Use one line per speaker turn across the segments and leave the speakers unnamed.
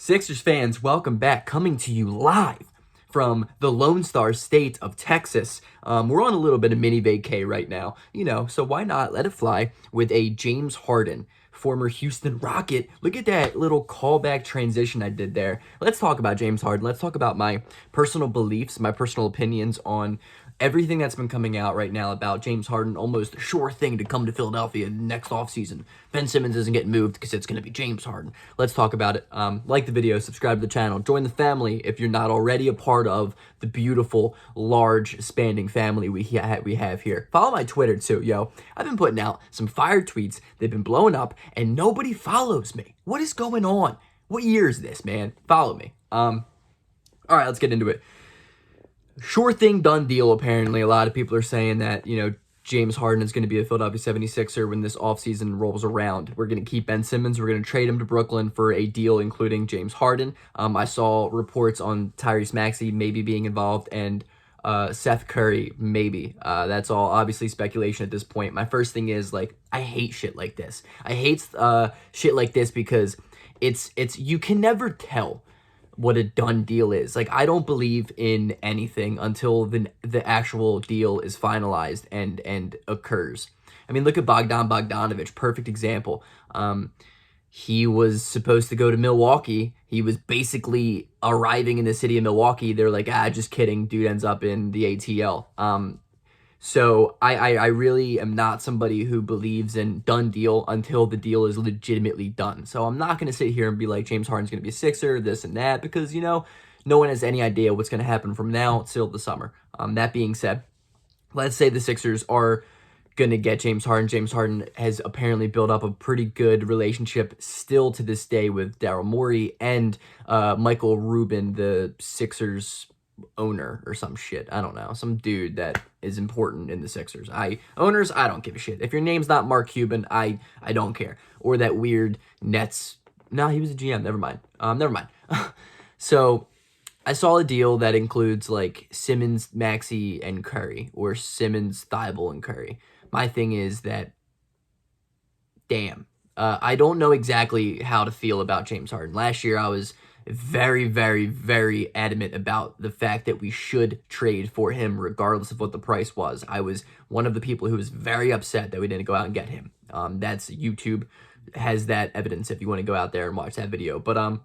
Sixers fans, welcome back. Coming to you live from the Lone Star State of Texas. We're on a little bit of mini vacay right now, so why not let it fly with a James Harden, former Houston Rocket. Look at that little callback transition I did there. Let's talk about James Harden. Let's talk about my personal beliefs, my personal opinions on everything that's been coming out right now about James Harden, almost a sure thing to come to Philadelphia next offseason. Ben Simmons isn't getting moved because it's going to be James Harden. Let's talk about it. Like the video, subscribe to the channel, join the family if you're not already a part of the beautiful, large, spanning family we have here. Follow my Twitter too, yo. I've been putting out some fire tweets. They've been blowing up, and nobody follows me. What is going on? What year is this, man? Follow me. All right, let's get into it. Sure thing, done deal, apparently. A lot of people are saying that, James Harden is going to be a Philadelphia 76er when this offseason rolls around. We're going to keep Ben Simmons. We're going to trade him to Brooklyn for a deal including James Harden. I saw reports on Tyrese Maxey maybe being involved and Seth Curry maybe. That's all obviously speculation at this point. My first thing is, I hate shit like this. I hate shit like this because it's you can never tell what a done deal is. I don't believe in anything until the actual deal is finalized and occurs. I mean, look at Bogdanovich, perfect example. He was supposed to go to Milwaukee. He was basically arriving in the city of Milwaukee. They're like, just kidding. Dude ends up in the ATL. So I really am not somebody who believes in done deal until the deal is legitimately done. So I'm not going to sit here and be like, James Harden's going to be a Sixer, this and that, because, no one has any idea what's going to happen from now till the summer. That being said, let's say the Sixers are going to get James Harden. James Harden has apparently built up a pretty good relationship still to this day with Daryl Morey and Michael Rubin, the Sixers owner or some shit. I don't know. Some dude that is important in the Sixers. Owners, I don't give a shit. If your name's not Mark Cuban, I don't care. Or that weird Nets. No, he was a GM. Never mind. Never mind. So I saw a deal that includes Simmons, Maxey, and Curry, or Simmons, Thibault, and Curry. My thing is that, damn, I don't know exactly how to feel about James Harden. Last year, I was very, very, very adamant about the fact that we should trade for him regardless of what the price was. I was one of the people who was very upset that we didn't go out and get him. That's YouTube has that evidence if you want to go out there and watch that video. But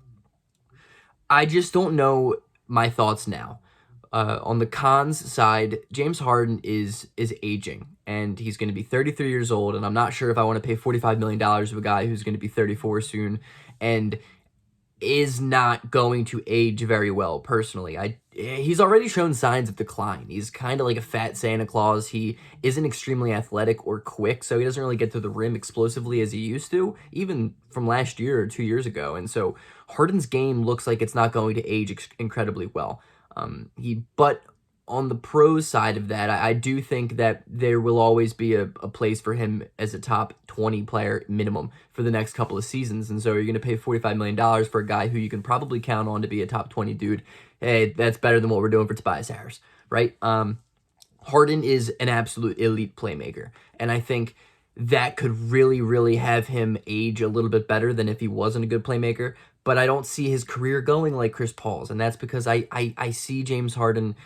I just don't know my thoughts now. On the cons side, James Harden is aging, and he's going to be 33 years old, and I'm not sure if I want to pay $45 million to a guy who's going to be 34 soon, and is not going to age very well, personally. He's already shown signs of decline. He's kind of like a fat Santa Claus. He isn't extremely athletic or quick, so he doesn't really get to the rim explosively as he used to, even from last year or 2 years ago. And so Harden's game looks like it's not going to age incredibly well. But on the pros side of that, I do think that there will always be a place for him as a top 20 player minimum for the next couple of seasons. And so you're going to pay $45 million for a guy who you can probably count on to be a top 20 dude. Hey, that's better than what we're doing for Tobias Harris, right? Harden is an absolute elite playmaker. And I think that could really, really have him age a little bit better than if he wasn't a good playmaker. But I don't see his career going like Chris Paul's. And that's because I see James Harden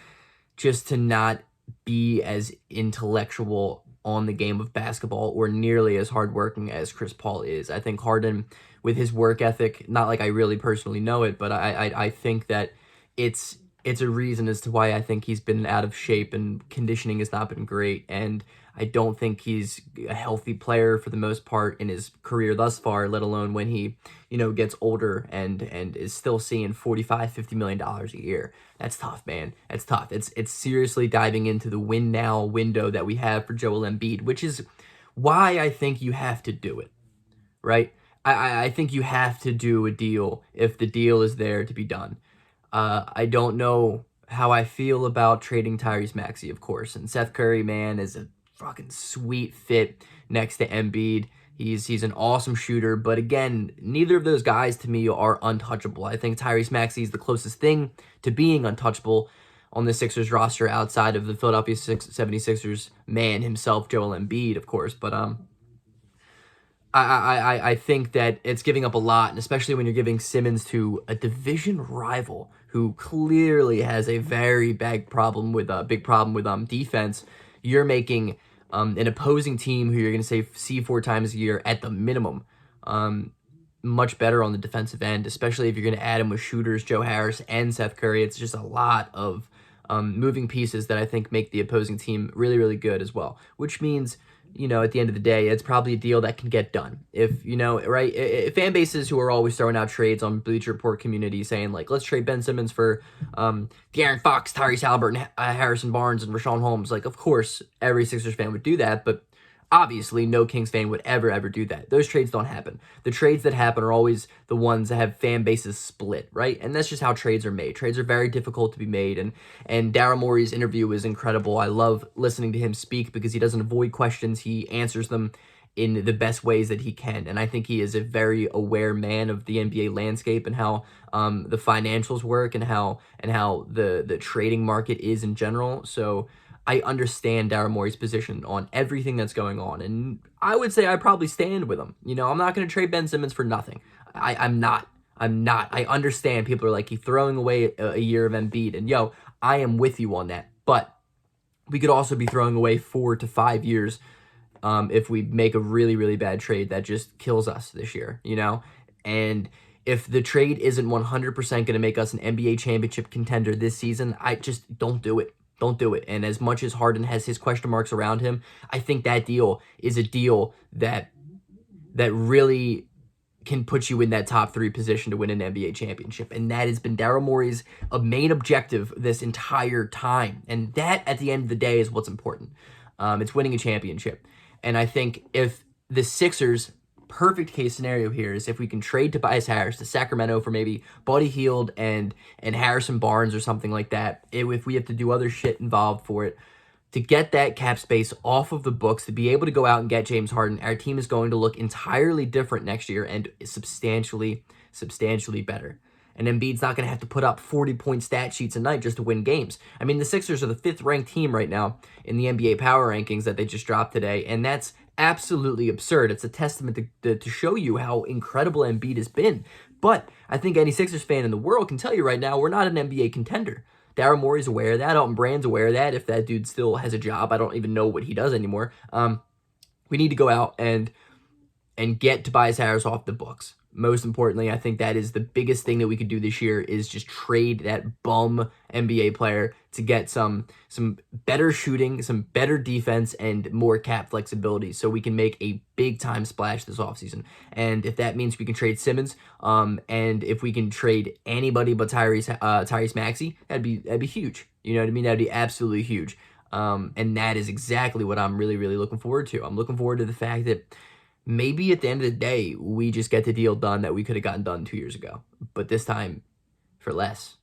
just to not be as intellectual on the game of basketball or nearly as hardworking as Chris Paul is. I think Harden, with his work ethic, not like I really personally know it, but I think that it's a reason as to why I think he's been out of shape and conditioning has not been great. And I don't think he's a healthy player for the most part in his career thus far, let alone when he, gets older and is still seeing $45-50 million a year. That's tough, man. That's tough. It's seriously diving into the win now window that we have for Joel Embiid, which is why I think you have to do it, right? I think you have to do a deal if the deal is there to be done. I don't know how I feel about trading Tyrese Maxey, of course. And Seth Curry, man, is a fucking sweet fit next to Embiid. He's an awesome shooter, but again, neither of those guys to me are untouchable. I think Tyrese Maxey is the closest thing to being untouchable on the Sixers roster outside of the Philadelphia 76ers man himself, Joel Embiid, of course. But I think that it's giving up a lot, and especially when you're giving Simmons to a division rival who clearly has a very big problem with defense. You're making an opposing team who you're going to say see 4 times a year at the minimum much better on the defensive end, especially if you're going to add him with shooters, Joe Harris and Seth Curry. It's just a lot of moving pieces that I think make the opposing team really, really good as well, which means, at the end of the day, it's probably a deal that can get done. If, right, fan bases who are always throwing out trades on Bleacher Report community saying, like, let's trade Ben Simmons for De'Aaron Fox, Tyrese Halliburton, Harrison Barnes, and Rashawn Holmes. Like, of course, every Sixers fan would do that, but obviously, no Kings fan would ever do that. Those trades don't happen. The trades that happen are always the ones that have fan bases split, right? And that's just how trades are made. Trades are very difficult to be made, and Daryl Morey's interview is incredible. I love listening to him speak because he doesn't avoid questions. He answers them in the best ways that he can, and I think he is a very aware man of the NBA landscape and how the financials work and how the trading market is in general. So I understand Daryl Morey's position on everything that's going on, and I would say I probably stand with him. I'm not going to trade Ben Simmons for nothing. I'm not. I understand people are like, he's throwing away a year of Embiid, and I am with you on that. But we could also be throwing away 4 to 5 years if we make a really, really bad trade that just kills us this year, And if the trade isn't 100% going to make us an NBA championship contender this season, I just don't do it. Don't do it. And as much as Harden has his question marks around him, I think that deal is a deal that really can put you in that top 3 position to win an NBA championship. And that has been Daryl Morey's main objective this entire time. And that, at the end of the day, is what's important. It's winning a championship. And I think if the Sixers, perfect case scenario here is if we can trade Tobias Harris to Sacramento for maybe Buddy Hield and Harrison Barnes or something like that, if we have to do other shit involved for it, to get that cap space off of the books, to be able to go out and get James Harden, our team is going to look entirely different next year and substantially better. And Embiid's not going to have to put up 40-point stat sheets a night just to win games. I mean, the Sixers are the 5th-ranked team right now in the NBA power rankings that they just dropped today, and that's absolutely absurd. It's a testament to show you how incredible Embiid has been. But I think any Sixers fan in the world can tell you right now we're not an NBA contender. Daryl Morey's aware of that. Elton Brand's aware of that. If that dude still has a job, I don't even know what he does anymore. We need to go out and get Tobias Harris off the books. Most importantly, I think that is the biggest thing that we could do this year is just trade that bum NBA player to get some better shooting, some better defense, and more cap flexibility so we can make a big-time splash this offseason. And if that means we can trade Simmons, and if we can trade anybody but Tyrese Maxey, that'd be huge. You know what I mean? That'd be absolutely huge. And that is exactly what I'm really, really looking forward to. I'm looking forward to the fact that maybe at the end of the day, we just get the deal done that we could have gotten done 2 years ago, but this time for less.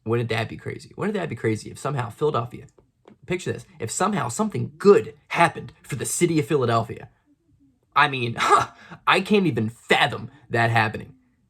Wouldn't that be crazy? Wouldn't that be crazy if somehow Philadelphia, picture this, if somehow something good happened for the city of Philadelphia? I mean, I can't even fathom that happening.